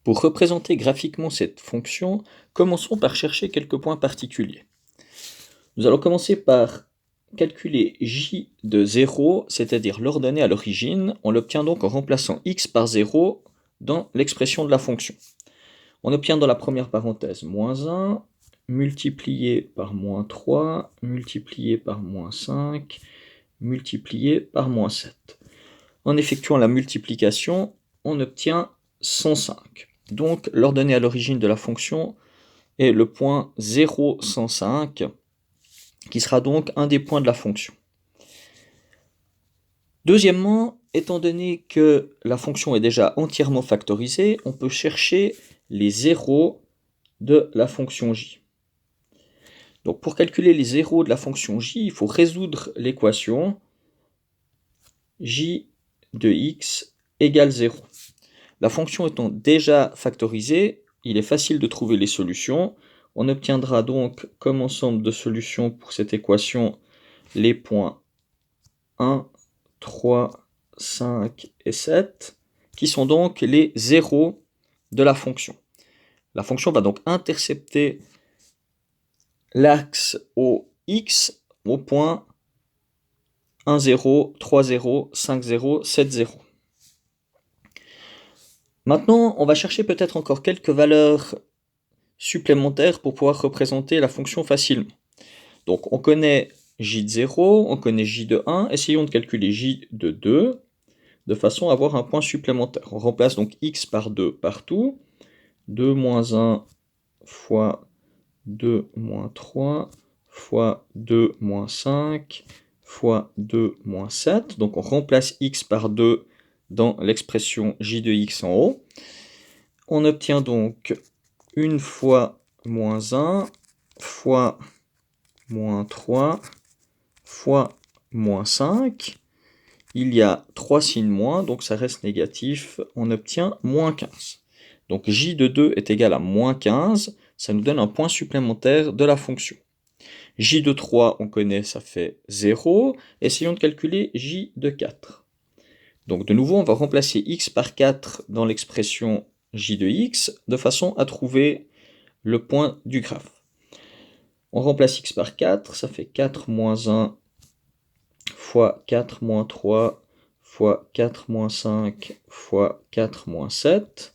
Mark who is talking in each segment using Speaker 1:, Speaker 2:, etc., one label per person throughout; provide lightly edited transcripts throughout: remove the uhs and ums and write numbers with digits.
Speaker 1: Pour représenter graphiquement cette fonction, commençons par chercher quelques points particuliers. Nous allons commencer par calculer j de 0, c'est-à-dire l'ordonnée à l'origine. On l'obtient donc en remplaçant x par 0 dans l'expression de la fonction. On obtient dans la première parenthèse moins 1, multiplié par moins 3, multiplié par moins 5, multiplié par moins 7. En effectuant la multiplication, on obtient 105. Donc l'ordonnée à l'origine de la fonction est le point 0, 105, qui sera donc un des points de la fonction. Deuxièmement, étant donné que la fonction est déjà entièrement factorisée, on peut chercher les zéros de la fonction j. Donc pour calculer les zéros de la fonction j, il faut résoudre l'équation j de x égale 0. La fonction étant déjà factorisée, il est facile de trouver les solutions. On obtiendra donc comme ensemble de solutions pour cette équation les points 1, 3, 5 et 7, qui sont donc les zéros de la fonction. La fonction va donc intercepter l'axe au x au point 1, 0, 3, 0, 5, 0, 7, 0. Maintenant, on va chercher peut-être encore quelques valeurs supplémentaires pour pouvoir représenter la fonction facilement. Donc on connaît j de 0, on connaît j de 1, essayons de calculer j de 2, de façon à avoir un point supplémentaire. On remplace donc x par 2 partout, 2 moins 1 fois 2 moins 3 fois 2 moins 5 fois 2 moins 7. Donc on remplace x par 2 dans l'expression j de x en haut. On obtient donc 1 fois moins 1 fois moins 3 fois moins 5. Il y a 3 signes moins, donc ça reste négatif. On obtient moins 15. Donc j de 2 est égal à moins 15. Ça nous donne un point supplémentaire de la fonction. J de 3, on connaît, ça fait 0. Essayons de calculer j de 4. Donc de nouveau, on va remplacer x par 4 dans l'expression j de x, de façon à trouver le point du graphe. On remplace x par 4, ça fait 4 moins 1 fois 4 moins 3 fois 4 moins 5 fois 4 moins 7.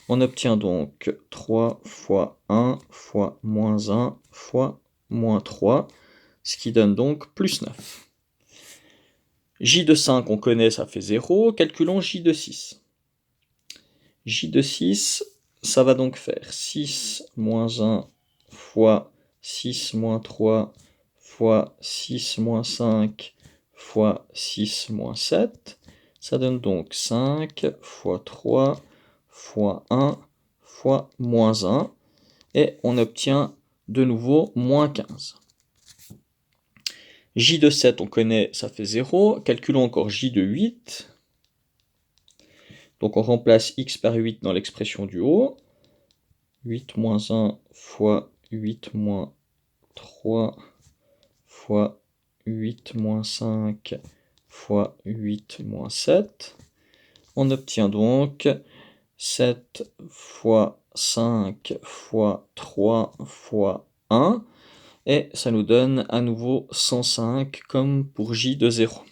Speaker 1: On obtient donc 3 fois 1 fois moins 1 fois moins 3, ce qui donne donc plus 9. J de 5, on connaît, ça fait 0. Calculons J de 6. J de 6, ça va donc faire 6 moins 1 fois 6 moins 3 fois 6 moins 5 fois 6 moins 7. Ça donne donc 5 fois 3 fois 1 fois moins 1. Et on obtient de nouveau moins 15. J de 7, on connaît, ça fait 0. Calculons encore J de 8. Donc on remplace x par 8 dans l'expression du haut. 8 moins 1 fois 8 moins 3 fois 8 moins 5 fois 8 moins 7. On obtient donc 7 fois 5 fois 3 fois 1. Et ça nous donne à nouveau 105 comme pour j de 0.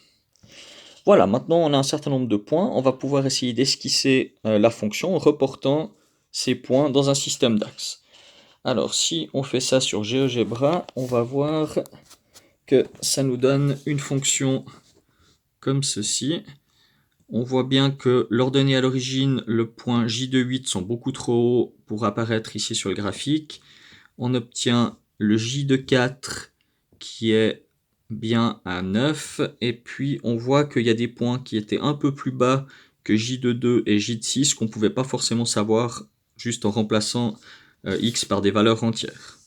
Speaker 1: Voilà, maintenant on a un certain nombre de points. On va pouvoir essayer d'esquisser la fonction en reportant ces points dans un système d'axes. Alors si on fait ça sur GeoGebra, on va voir que ça nous donne une fonction comme ceci. On voit bien que l'ordonnée à l'origine, le point j de 8 sont beaucoup trop hauts pour apparaître ici sur le graphique. On obtient le j de 4 qui est bien à 9, et puis on voit qu'il y a des points qui étaient un peu plus bas que j de 2 et j de 6 qu'on ne pouvait pas forcément savoir juste en remplaçant x par des valeurs entières.